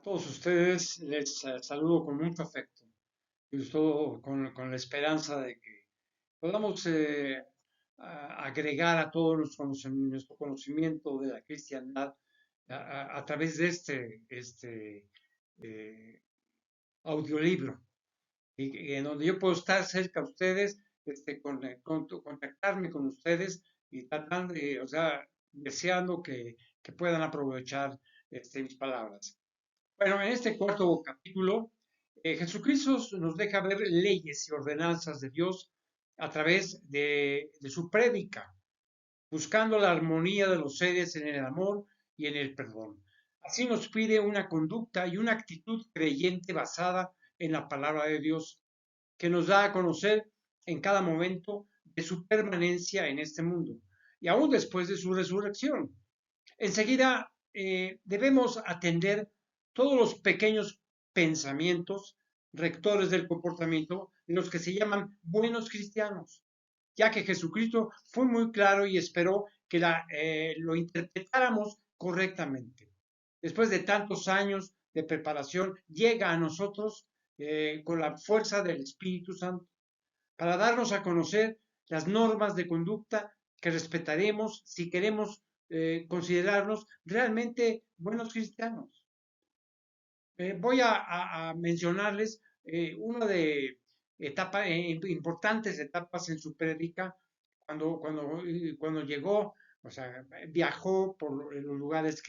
A todos ustedes les saludo con mucho afecto y todo con la esperanza de que podamos agregar a todo nuestro conocimiento de la cristiandad a través de este eh, audiolibro y en donde yo puedo estar cerca de ustedes, contactarme con ustedes y tratando, o sea, deseando que puedan aprovechar mis palabras. Bueno, en este cuarto capítulo, Jesucristo nos deja ver leyes y ordenanzas de Dios a través de su prédica, buscando la armonía de los seres en el amor y en el perdón. Así nos pide una conducta y una actitud creyente basada en la palabra de Dios, que nos da a conocer en cada momento de su permanencia en este mundo y aún después de su resurrección. Enseguida, debemos atender todos los pequeños pensamientos rectores del comportamiento, los que se llaman buenos cristianos, ya que Jesucristo fue muy claro y esperó que lo interpretáramos correctamente. Después de tantos años de preparación, llega a nosotros con la fuerza del Espíritu Santo para darnos a conocer las normas de conducta que respetaremos si queremos considerarnos realmente buenos cristianos. Voy a mencionarles una de importantes etapas en su prédica cuando llegó, o sea, viajó por los lugares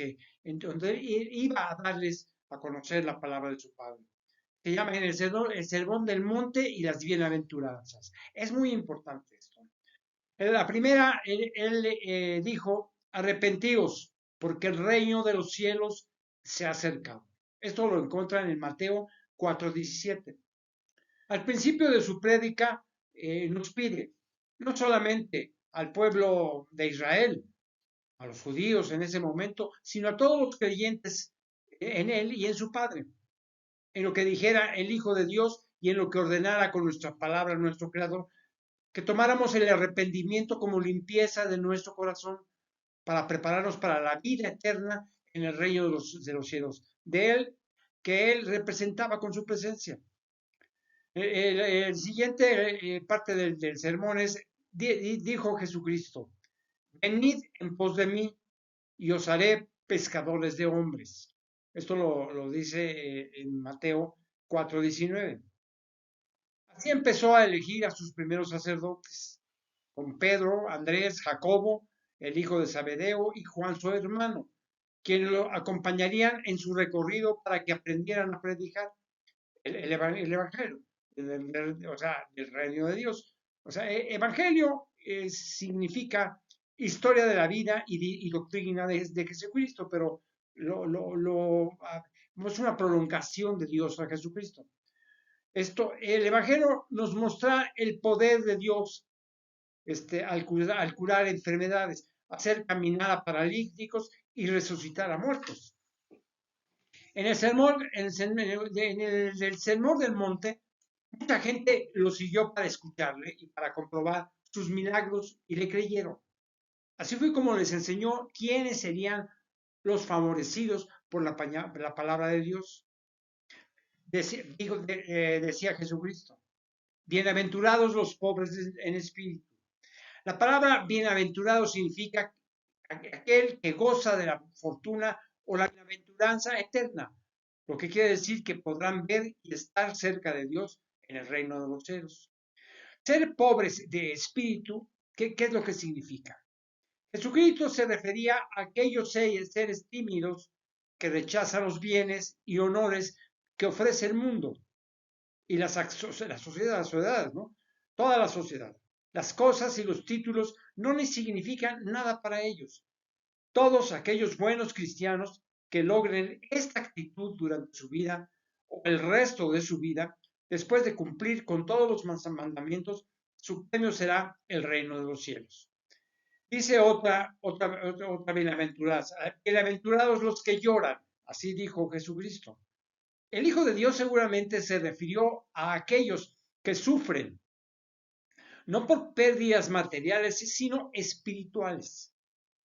en donde iba a darles a conocer la palabra de su Padre. Se llama en el sermón del monte y las bienaventuranzas. Es muy importante esto. En la primera, él dijo, arrepentíos, porque el reino de los cielos se ha acercado. Esto lo encuentran en Mateo 4:17. Al principio de su prédica nos pide, no solamente al pueblo de Israel, a los judíos en ese momento, sino a todos los creyentes en él y en su Padre, en lo que dijera el Hijo de Dios y en lo que ordenara con nuestra palabra nuestro Creador, que tomáramos el arrepentimiento como limpieza de nuestro corazón para prepararnos para la vida eterna en el reino de los cielos, de Él que Él representaba con su presencia. El siguiente parte del sermón es, dijo Jesucristo, venid en pos de mí y os haré pescadores de hombres. Esto lo dice en Mateo 4:19. Así empezó a elegir a sus primeros sacerdotes, con Pedro, Andrés, Jacobo, el hijo de Zebedeo y Juan su hermano, quienes lo acompañarían en su recorrido para que aprendieran a predicar el Evangelio, o sea, del reino de Dios. O sea, Evangelio significa historia de la vida y doctrina de Jesucristo, pero es una prolongación de Dios a Jesucristo. El Evangelio nos muestra el poder de Dios al curar enfermedades, hacer caminar a paralíticos y resucitar a muertos. En el sermón del monte, mucha gente lo siguió para escucharle y para comprobar sus milagros y le creyeron. Así fue como les enseñó quiénes serían los favorecidos por la palabra de Dios. Decía Jesucristo, bienaventurados los pobres en espíritu. La palabra bienaventurado significa aquel que goza de la fortuna o la bienaventuranza eterna, lo que quiere decir que podrán ver y estar cerca de Dios en el reino de los cielos. Ser pobres de espíritu, ¿qué es lo que significa? Jesucristo se refería a aquellos seres tímidos que rechazan los bienes y honores que ofrece el mundo y la sociedad, ¿no? Toda la sociedad. Las cosas y los títulos no les significan nada para ellos. Todos aquellos buenos cristianos que logren esta actitud durante su vida o el resto de su vida, después de cumplir con todos los mandamientos, su premio será el reino de los cielos. Dice otra bienaventuranza, bienaventurados los que lloran, así dijo Jesucristo. El Hijo de Dios seguramente se refirió a aquellos que sufren, no por pérdidas materiales, sino espirituales,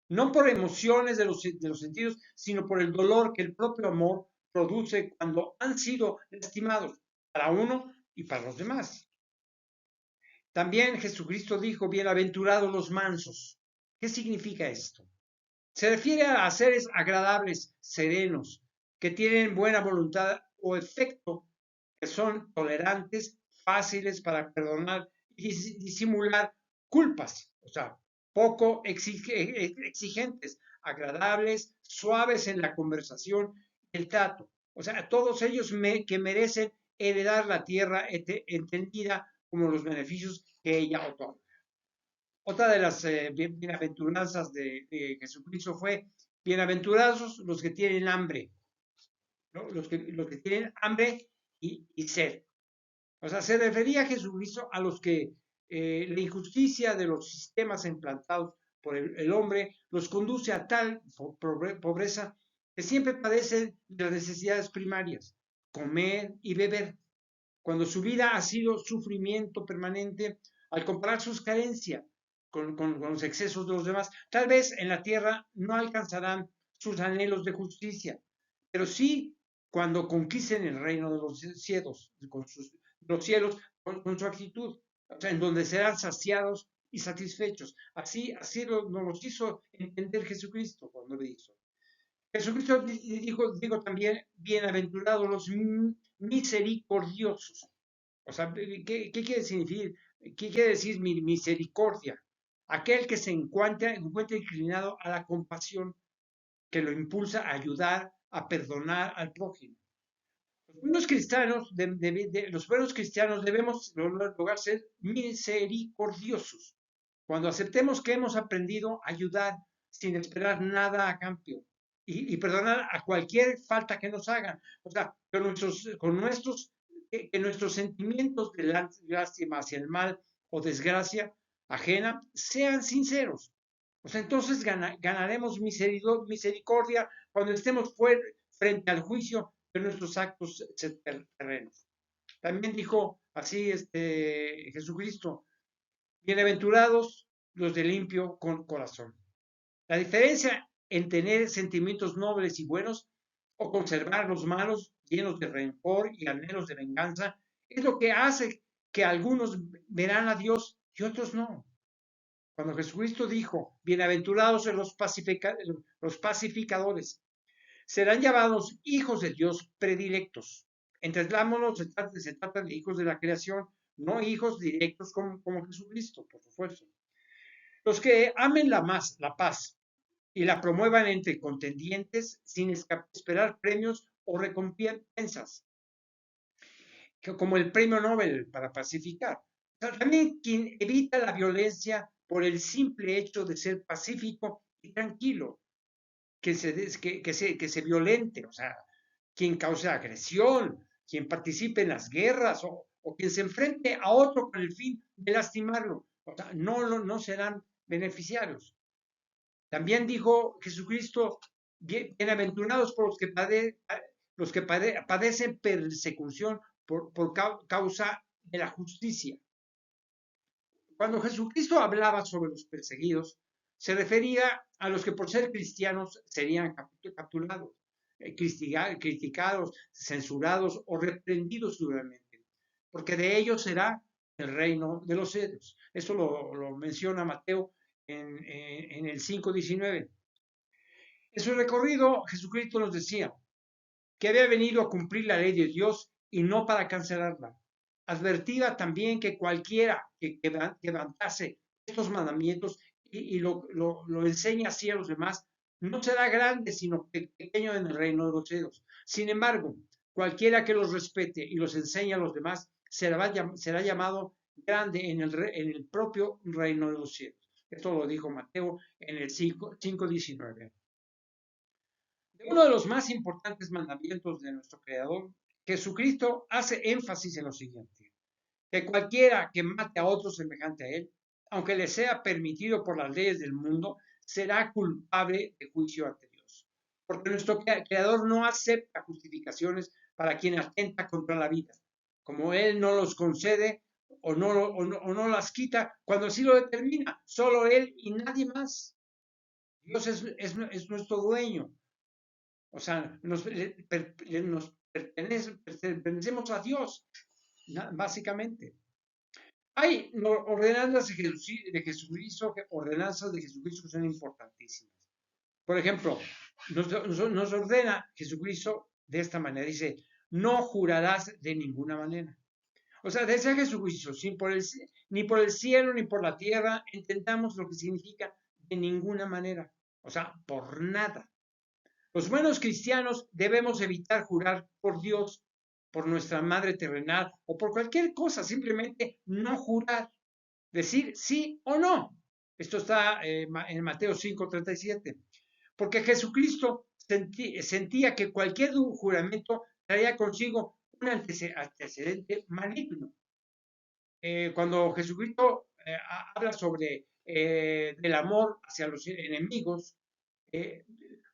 no por emociones de los sentidos, sino por el dolor que el propio amor produce cuando han sido lastimados para uno y para los demás. También Jesucristo dijo, bienaventurados los mansos. ¿Qué significa esto? Se refiere a seres agradables, serenos, que tienen buena voluntad o efecto, que son tolerantes, fáciles para perdonar y disimular culpas, o sea, poco exigentes, agradables, suaves en la conversación y el trato. O sea, todos ellos que merecen heredar la tierra entendida como los beneficios que ella otorga. Otra de las bienaventuranzas de Jesucristo fue, bienaventurados los que tienen hambre, ¿no? Los que tienen hambre y sed. O sea, se refería a Jesucristo a los que la injusticia de los sistemas implantados por el hombre los conduce a tal pobreza que siempre padecen de las necesidades primarias, comer y beber, cuando su vida ha sido sufrimiento permanente al comparar sus carencias con los excesos de los demás. Tal vez en la tierra no alcanzarán sus anhelos de justicia, pero sí cuando conquisten el reino de los cielos, con su actitud, o sea, en donde serán saciados y satisfechos. Así nos los hizo entender Jesucristo cuando le hizo. Jesucristo dijo también, bienaventurados los misericordiosos. O sea, ¿qué quiere decir? ¿Qué quiere decir misericordia? Aquel que se encuentra inclinado a la compasión, que lo impulsa a ayudar, a perdonar al prójimo. Los buenos cristianos debemos lograr ser misericordiosos. Cuando aceptemos que hemos aprendido a ayudar sin esperar nada a cambio y perdonar a cualquier falta que nos hagan. O sea, que nuestros sentimientos de lástima hacia el mal o desgracia ajena sean sinceros. O sea, entonces ganaremos misericordia cuando estemos frente al juicio de nuestros actos terrenos. También dijo así Jesucristo, bienaventurados los de limpio corazón. La diferencia en tener sentimientos nobles y buenos o conservar los malos llenos de rencor y anhelos de venganza es lo que hace que algunos verán a Dios y otros no. Cuando Jesucristo dijo, bienaventurados los pacificadores, serán llamados hijos de Dios predilectos. Entendámonos, se trata de hijos de la creación, no hijos directos como Jesucristo, por supuesto. Los que amen la paz y la promuevan entre contendientes sin esperar premios o recompensas, como el premio Nobel para pacificar. También quien evita la violencia por el simple hecho de ser pacífico y tranquilo, que se violente, o sea, quien cause agresión, quien participe en las guerras o quien se enfrente a otro con el fin de lastimarlo, o sea, no serán beneficiarios. También dijo Jesucristo, bienaventurados por los que padecen persecución por causa de la justicia. Cuando Jesucristo hablaba sobre los perseguidos, se refería a los que por ser cristianos serían capturados, criticados, censurados o reprendidos duramente, porque de ellos será el reino de los cielos. Eso lo menciona Mateo en el 5:19. En su recorrido, Jesucristo nos decía que había venido a cumplir la ley de Dios y no para cancelarla. Advertía también que cualquiera que levantase estos mandamientos y lo enseña así a los demás, no será grande, sino pequeño en el reino de los cielos. Sin embargo, cualquiera que los respete y los enseñe a los demás será llamado grande en el propio reino de los cielos. Esto lo dijo Mateo en el 5:19. Uno de los más importantes mandamientos de nuestro Creador, Jesucristo hace énfasis en lo siguiente, que cualquiera que mate a otro semejante a él, aunque le sea permitido por las leyes del mundo, será culpable de juicio ante Dios. Porque nuestro Creador no acepta justificaciones para quien atenta contra la vida, como Él no los concede o no las quita cuando así lo determina, solo Él y nadie más. Dios es nuestro dueño. O sea, nos pertenecemos a Dios, básicamente. Hay ordenanzas de Jesucristo, ordenanzas de Jesucristo que son importantísimas. Por ejemplo, nos ordena Jesucristo de esta manera, dice, no jurarás de ninguna manera. O sea, desde Jesucristo, ni por el cielo ni por la tierra, entendamos lo que significa de ninguna manera. O sea, por nada. Los buenos cristianos debemos evitar jurar por Dios, por nuestra madre terrenal o por cualquier cosa, simplemente no jurar, decir sí o no. Esto está en Mateo 5:37. Porque Jesucristo sentía que cualquier juramento traía consigo un antecedente maligno. Cuando Jesucristo habla sobre el amor hacia los enemigos, eh,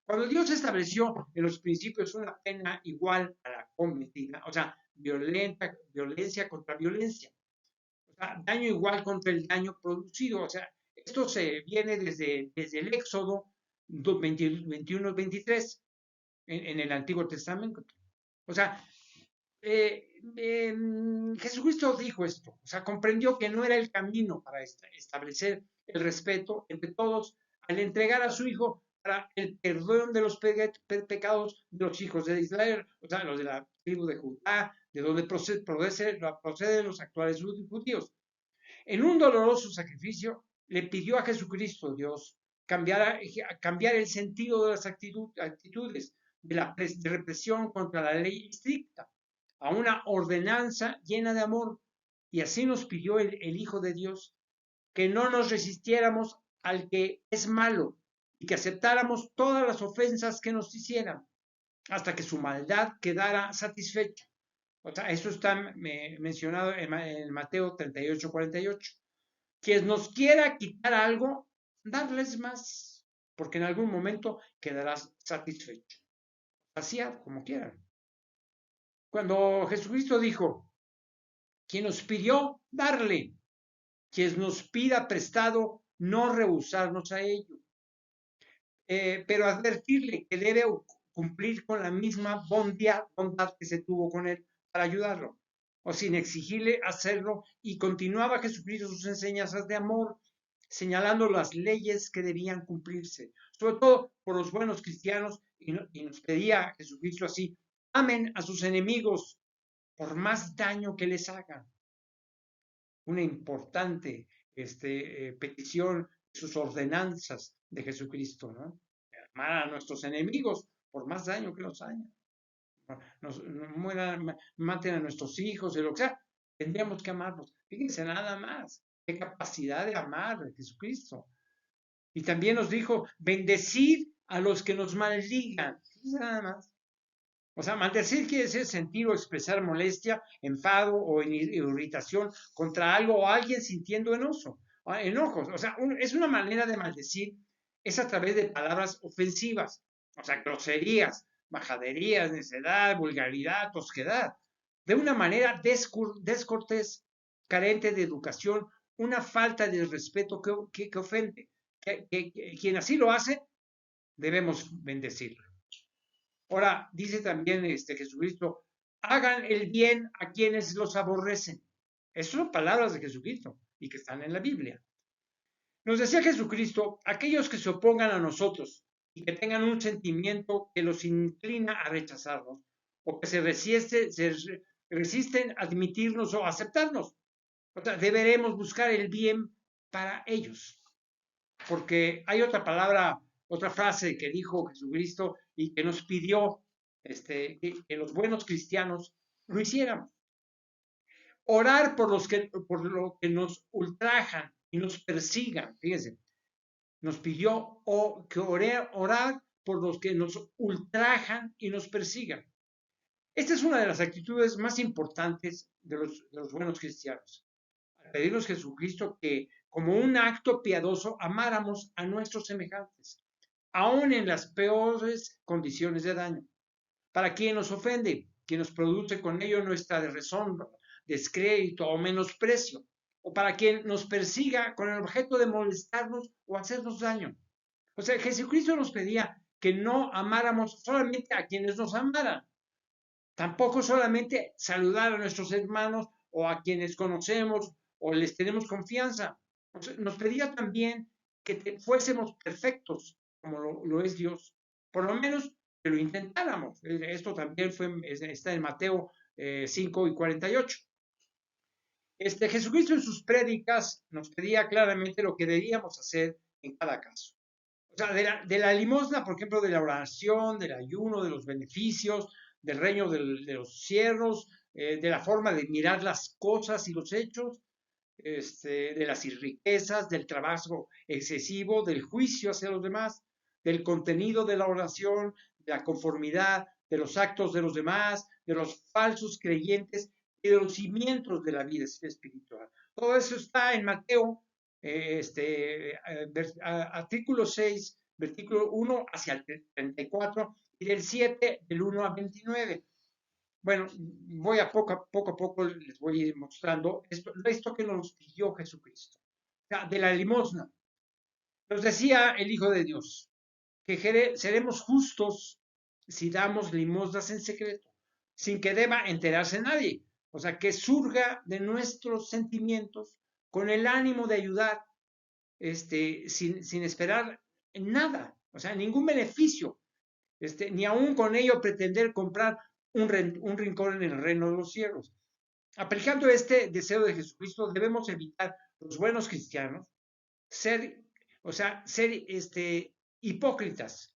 cuando Dios estableció en los principios una pena igual a la cometida, o sea, violencia contra violencia, o sea, daño igual contra el daño producido, o sea, esto se viene desde el Éxodo 21-23 en el Antiguo Testamento. O sea, Jesucristo dijo esto, o sea, comprendió que no era el camino para establecer el respeto entre todos al entregar a su Hijo para el perdón de los pecados de los hijos de Israel, o sea, los de la tribu de Judá, de donde proceden los actuales judíos. En un doloroso sacrificio, le pidió a Jesucristo, Dios, cambiar el sentido de las actitudes de la represión contra la ley estricta a una ordenanza llena de amor. Y así nos pidió el Hijo de Dios, que no nos resistiéramos al que es malo y que aceptáramos todas las ofensas que nos hicieran, hasta que su maldad quedara satisfecha. O sea, eso está mencionado en Mateo 38:48. Quien nos quiera quitar algo, darles más, porque en algún momento quedarás satisfecho, saciado, como quieran. Cuando Jesucristo dijo, quien nos pidió, darle, quien nos pida prestado, no rehusarnos a ello, pero advertirle que debe cumplir con la misma bondad que se tuvo con él para ayudarlo, o sin exigirle hacerlo, y continuaba Jesucristo sus enseñanzas de amor, señalando las leyes que debían cumplirse, sobre todo por los buenos cristianos, y nos pedía Jesucristo así, amen a sus enemigos por más daño que les hagan. Una importante petición, sus ordenanzas de Jesucristo, ¿no? Amar a nuestros enemigos por más daño que nos hagan. Maten a nuestros hijos, y lo que sea, tendríamos que amarlos. Fíjense nada más, qué capacidad de amar de Jesucristo. Y también nos dijo, bendecid a los que nos maldigan. Fíjense nada más. O sea, maldecir quiere decir sentir o expresar molestia, enfado o irritación contra algo o alguien sintiendo enojos. O sea, es una manera de maldecir, es a través de palabras ofensivas, o sea, groserías, majaderías, necedad, vulgaridad, tosquedad, de una manera descortés, carente de educación, una falta de respeto que ofende. Quien así lo hace, debemos bendecirlo. Ahora, dice también Jesucristo, hagan el bien a quienes los aborrecen. Esas son palabras de Jesucristo y que están en la Biblia. Nos decía Jesucristo, aquellos que se opongan a nosotros y que tengan un sentimiento que los inclina a rechazarnos o que se resisten a admitirnos o aceptarnos. O sea, deberemos buscar el bien para ellos. Porque hay otra frase que dijo Jesucristo y que nos pidió que los buenos cristianos lo hiciéramos. Orar por lo que nos ultrajan y nos persigan. Fíjense, nos pidió orar por los que nos ultrajan y nos persigan. Esta es una de las actitudes más importantes de los buenos cristianos. Pedirnos a Jesucristo que, como un acto piadoso, amáramos a nuestros semejantes, aún en las peores condiciones de daño. Para quien nos ofende, quien nos produce con ello nuestra deshonra, descrédito o menosprecio, o para quien nos persiga con el objeto de molestarnos o hacernos daño. O sea, Jesucristo nos pedía que no amáramos solamente a quienes nos amaran, tampoco solamente saludar a nuestros hermanos o a quienes conocemos o les tenemos confianza. Nos pedía también que fuésemos perfectos, como lo es Dios. Por lo menos que lo intentáramos. Esto también está en Mateo 5:48. Jesucristo en sus prédicas nos pedía claramente lo que debíamos hacer en cada caso. O sea, de la limosna, por ejemplo, de la oración, del ayuno, de los beneficios, del reino de los cielos, de la forma de mirar las cosas y los hechos, de las riquezas, del trabajo excesivo, del juicio hacia los demás, del contenido de la oración, de la conformidad, de los actos de los demás, de los falsos creyentes y de los cimientos de la vida espiritual. Todo eso está en Mateo, artículo 6, versículo 1 hacia el 34 y del 7, del 1 a 29. Bueno, voy a poco a poco les voy a ir mostrando esto que nos pidió Jesucristo. O sea, de la limosna. Nos decía el Hijo de Dios que seremos justos si damos limosnas en secreto, sin que deba enterarse nadie. O sea, que surja de nuestros sentimientos con el ánimo de ayudar, sin esperar nada, o sea, ningún beneficio, ni aún con ello pretender comprar un rincón en el reino de los cielos. Aplicando este deseo de Jesucristo, debemos evitar los buenos cristianos ser, ser hipócritas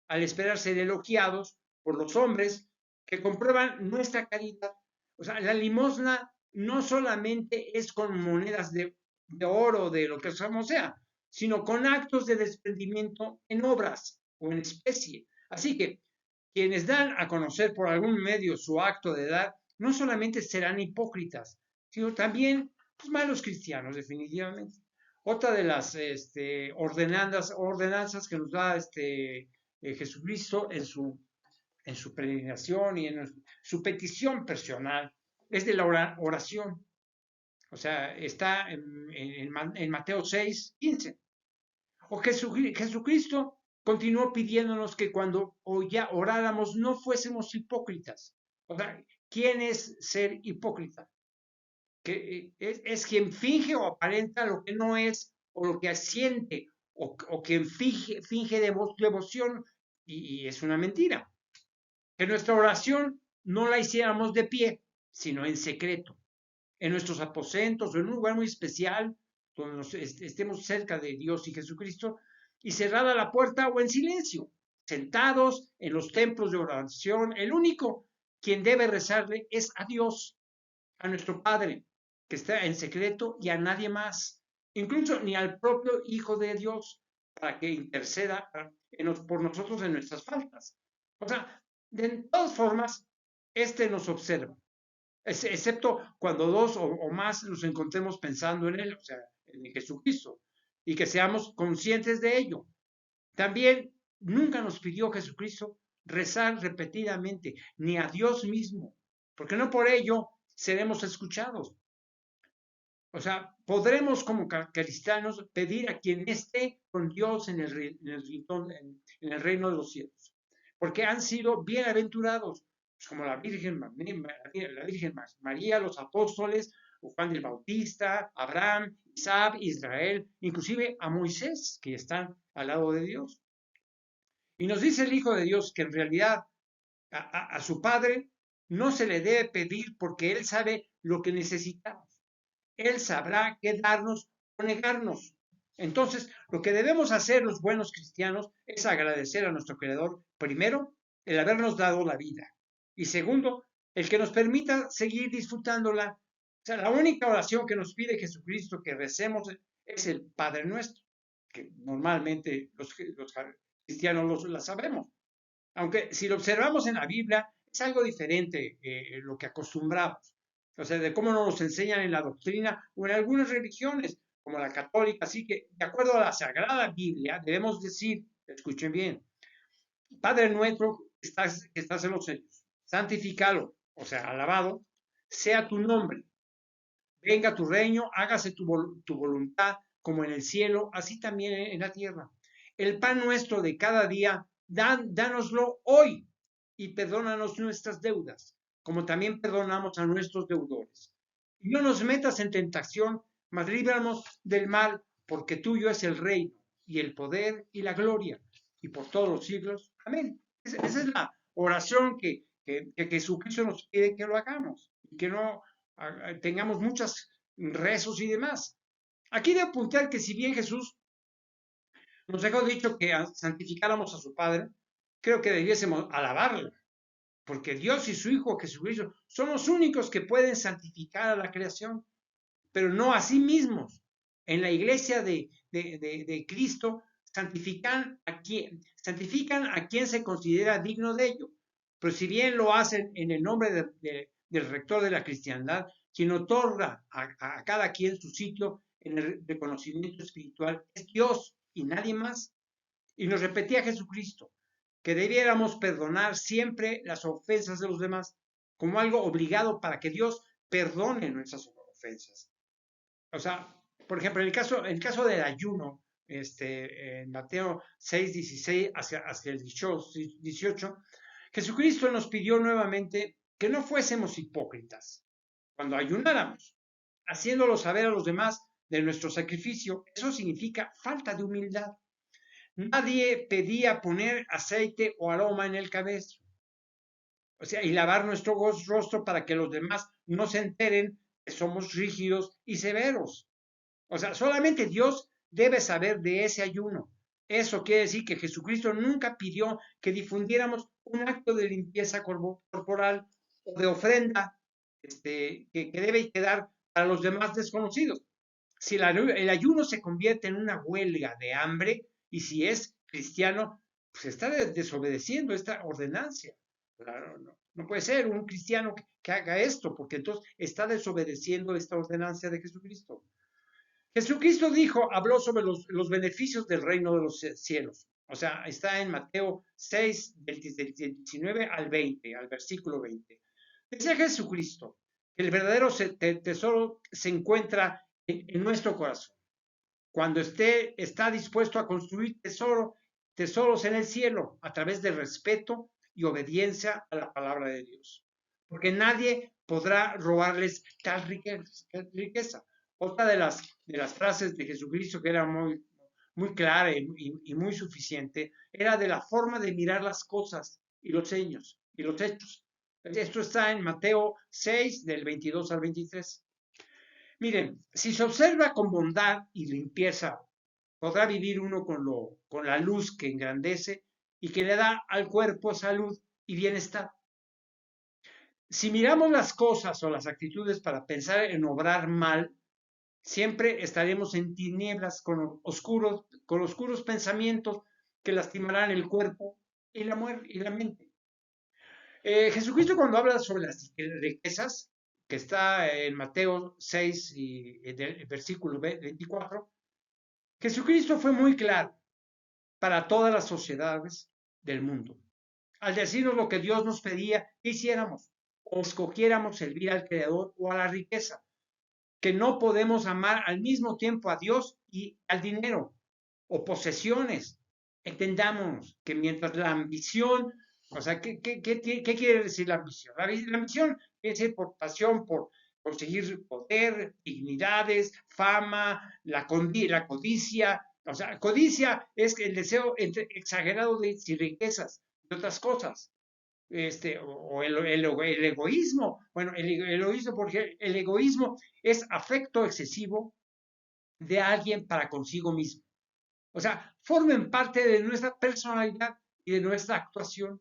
al esperar ser elogiados por los hombres que comprueban nuestra caridad. O sea, la limosna no solamente es con monedas de oro, de lo que sea, sino con actos de desprendimiento en obras o en especie. Así que quienes dan a conocer por algún medio su acto de dar, no solamente serán hipócritas, sino también pues, malos cristianos, definitivamente. Otra de las ordenanzas que nos da Jesucristo en su peregrinación y en su petición personal es de la oración. O sea, está en Mateo 6:15. O Jesucristo continuó pidiéndonos que cuando ya oráramos no fuésemos hipócritas. O sea, ¿quién es ser hipócrita? Que es quien finge o aparenta lo que no es, o lo que siente, o quien finge devoción, y es una mentira. Que nuestra oración no la hiciéramos de pie, sino en secreto, en nuestros aposentos o en un lugar muy especial, donde estemos cerca de Dios y Jesucristo, y cerrada la puerta o en silencio, sentados en los templos de oración. El único quien debe rezarle es a Dios, a nuestro Padre, que está en secreto, y a nadie más, incluso ni al propio Hijo de Dios, para que interceda por nosotros en nuestras faltas. O sea, de todas formas, nos observa, excepto cuando dos o más nos encontremos pensando en Él, o sea, en Jesucristo, y que seamos conscientes de ello. También nunca nos pidió Jesucristo rezar repetidamente, ni a Dios mismo, porque no por ello seremos escuchados. O sea, podremos como cristianos pedir a quien esté con Dios en el reino de los cielos, porque han sido bienaventurados, pues como la Virgen María, los apóstoles, Juan el Bautista, Abraham, Isaac, Israel, inclusive a Moisés, que están al lado de Dios. Y nos dice el Hijo de Dios que en realidad a su Padre no se le debe pedir porque Él sabe lo que necesitamos. Él sabrá qué darnos o negarnos. Entonces, lo que debemos hacer los buenos cristianos es agradecer a nuestro Creador, primero, el habernos dado la vida, y segundo, el que nos permita seguir disfrutándola. O sea, la única oración que nos pide Jesucristo que recemos es el Padre Nuestro, que normalmente los cristianos la sabemos. Aunque si lo observamos en la Biblia, es algo diferente lo que acostumbramos. O sea, de cómo nos enseñan en la doctrina o en algunas religiones, como la católica. Así que, de acuerdo a la Sagrada Biblia, debemos decir, escuchen bien, Padre nuestro que estás en los cielos, santificado, o sea, alabado, sea tu nombre. Venga tu reino, hágase tu voluntad, como en el cielo, así también en la tierra. El pan nuestro de cada día, dánoslo hoy y perdónanos nuestras deudas, como también perdonamos a nuestros deudores. Y no nos metas en tentación, mas líbranos del mal, porque tuyo es el reino y el poder y la gloria, y por todos los siglos. Amén. Esa es la oración que Jesucristo nos pide que lo hagamos, y que no tengamos muchos rezos y demás. Aquí de apuntar que si bien Jesús nos dejó dicho que santificáramos a su Padre, creo que debiésemos alabarlo, porque Dios y su Hijo Jesucristo son los únicos que pueden santificar a la creación, pero no a sí mismos. En la iglesia de Cristo santifican a quien se considera digno de ello, pero si bien lo hacen en el nombre del rector de la cristiandad, quien otorga a cada quien su sitio en el reconocimiento espiritual es Dios y nadie más. Y nos repetía Jesucristo que debiéramos perdonar siempre las ofensas de los demás como algo obligado para que Dios perdone nuestras ofensas. O sea, por ejemplo, en el caso del ayuno, en Mateo 6, 16 hacia el 18, Jesucristo nos pidió nuevamente que no fuésemos hipócritas cuando ayunáramos, haciéndolo saber a los demás de nuestro sacrificio. Eso significa falta de humildad. Nadie pedía poner aceite o aroma en el cabello, o sea, y lavar nuestro rostro para que los demás no se enteren que somos rígidos y severos. O sea, solamente Dios debe saber de ese ayuno. Eso quiere decir que Jesucristo nunca pidió que difundiéramos un acto de limpieza corporal o de ofrenda que debe quedar para los demás desconocidos. Si el ayuno se convierte en una huelga de hambre y si es cristiano, pues está desobedeciendo esta ordenancia. Claro, no puede ser un cristiano que haga esto, porque entonces está desobedeciendo esta ordenancia de Jesucristo. Jesucristo habló sobre los beneficios del reino de los cielos. O sea, está en Mateo 6, del 19 al 20, al versículo 20. Decía Jesucristo que el verdadero tesoro se encuentra en nuestro corazón. Cuando está dispuesto a construir tesoros en el cielo a través de respeto y obediencia a la palabra de Dios. Porque nadie podrá robarles tal riqueza. Otra de las frases de Jesucristo que era muy clara y muy suficiente era de la forma de mirar las cosas y los hechos. Esto está en Mateo 6, del 22 al 23. Miren, si se observa con bondad y limpieza, podrá vivir uno con la luz que engrandece y que le da al cuerpo salud y bienestar. Si miramos las cosas o las actitudes para pensar en obrar mal, siempre estaremos en tinieblas con oscuros pensamientos que lastimarán el cuerpo y la mente. Jesucristo cuando habla sobre las riquezas, que está en Mateo 6 y el versículo 24, Jesucristo fue muy claro para todas las sociedades del mundo, al decirnos lo que Dios nos pedía que hiciéramos, o escogiéramos servir al Creador o a la riqueza, que no podemos amar al mismo tiempo a Dios y al dinero, o posesiones. Entendamos que mientras la ambición, o sea, ¿qué quiere decir la ambición? La ambición quiere decir por pasión, por conseguir poder, dignidades, fama, la codicia. O sea, codicia es el deseo exagerado de riquezas y otras cosas. O el egoísmo. Bueno, el egoísmo, porque el egoísmo es afecto excesivo de alguien para consigo mismo. O sea, formen parte de nuestra personalidad y de nuestra actuación.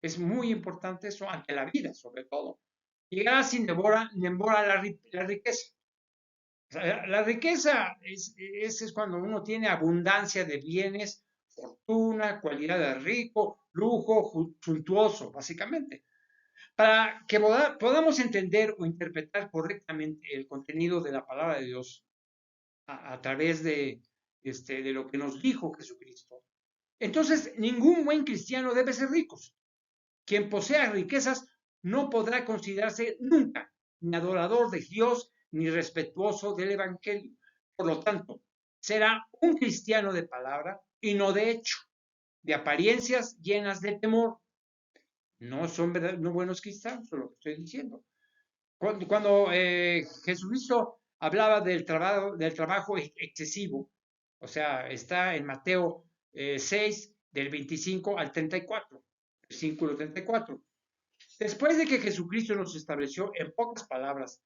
Es muy importante eso ante la vida, sobre todo. Llegará sin devora la riqueza. O sea, la riqueza es cuando uno tiene abundancia de bienes, fortuna, cualidad de rico, lujo, suntuoso, básicamente. Para que podamos entender o interpretar correctamente el contenido de la palabra de Dios a través de lo que nos dijo Jesucristo. Entonces, ningún buen cristiano debe ser rico. Quien posea riquezas no podrá considerarse nunca ni adorador de Dios ni respetuoso del Evangelio. Por lo tanto, será un cristiano de palabra y no de hecho. de apariencias llenas de temor. No son no buenos cristianos, es lo que estoy diciendo. Cuando Jesucristo hablaba del trabajo excesivo, o sea, está en Mateo 6, del 25 al 34, versículo 34. Después de que Jesucristo nos estableció en pocas palabras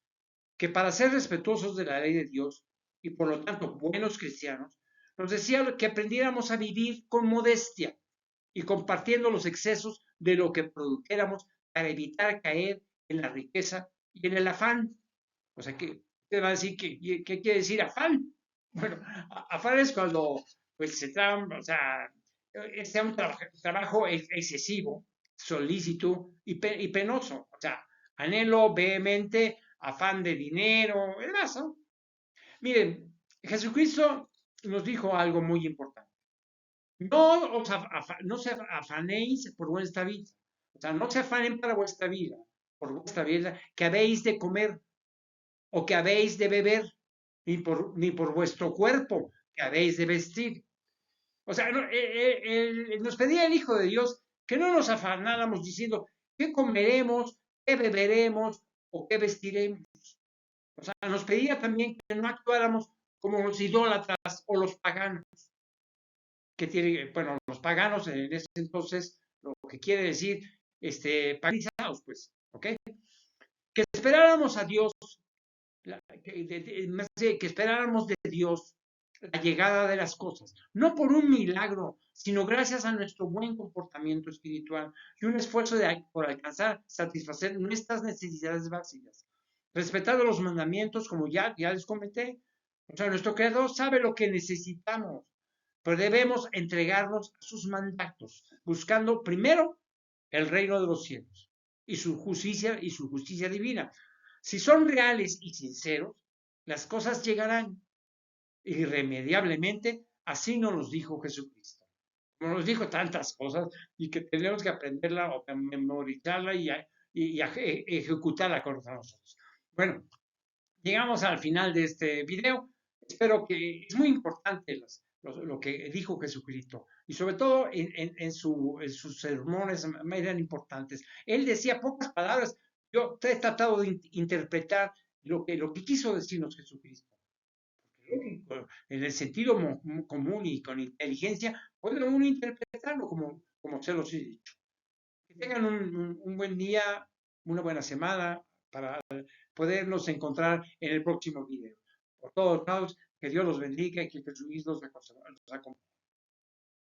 que para ser respetuosos de la ley de Dios y por lo tanto buenos cristianos, nos decía que aprendiéramos a vivir con modestia y compartiendo los excesos de lo que produjéramos para evitar caer en la riqueza y en el afán. O sea, que te va a decir ¿qué quiere decir afán? Bueno, afán es cuando pues se traba, o sea, es un trabajo excesivo, solícito y penoso. O sea, anhelo vehemente, afán de dinero, es más, ¿no? Miren, Jesucristo nos dijo algo muy importante. No se afanéis por vuestra vida. O sea, no se afanen para vuestra vida, por vuestra vida, que habéis de comer o que habéis de beber, ni por vuestro cuerpo que habéis de vestir. O sea, nos pedía el Hijo de Dios que no nos afanáramos diciendo qué comeremos, qué beberemos o qué vestiremos. O sea, nos pedía también que no actuáramos como los idólatras o los paganos, que tiene, bueno, los paganos en ese entonces, lo que quiere decir, paganizados, pues, ¿ok? Que esperáramos a Dios, que esperáramos de Dios la llegada de las cosas, no por un milagro, sino gracias a nuestro buen comportamiento espiritual y un esfuerzo por alcanzar, satisfacer nuestras necesidades básicas, respetando los mandamientos, como ya les comenté. O sea, nuestro Creador sabe lo que necesitamos, pero debemos entregarnos a sus mandatos, buscando primero el reino de los cielos y su justicia divina. Si son reales y sinceros, las cosas llegarán irremediablemente, así nos los dijo Jesucristo. Como nos dijo tantas cosas y que tenemos que aprenderla o memorizarla y ejecutarla con nosotros. Bueno, llegamos al final de este video. Espero que es muy importante lo que dijo Jesucristo y sobre todo en sus sermones me eran importantes. Él decía pocas palabras. Yo he tratado de interpretar lo que quiso decirnos Jesucristo. En el sentido común y con inteligencia, puede uno interpretarlo como se los he dicho. Que tengan un buen día, una buena semana para podernos encontrar en el próximo video. Por todos lados, que Dios los bendiga y que Jesucristo los acompañe.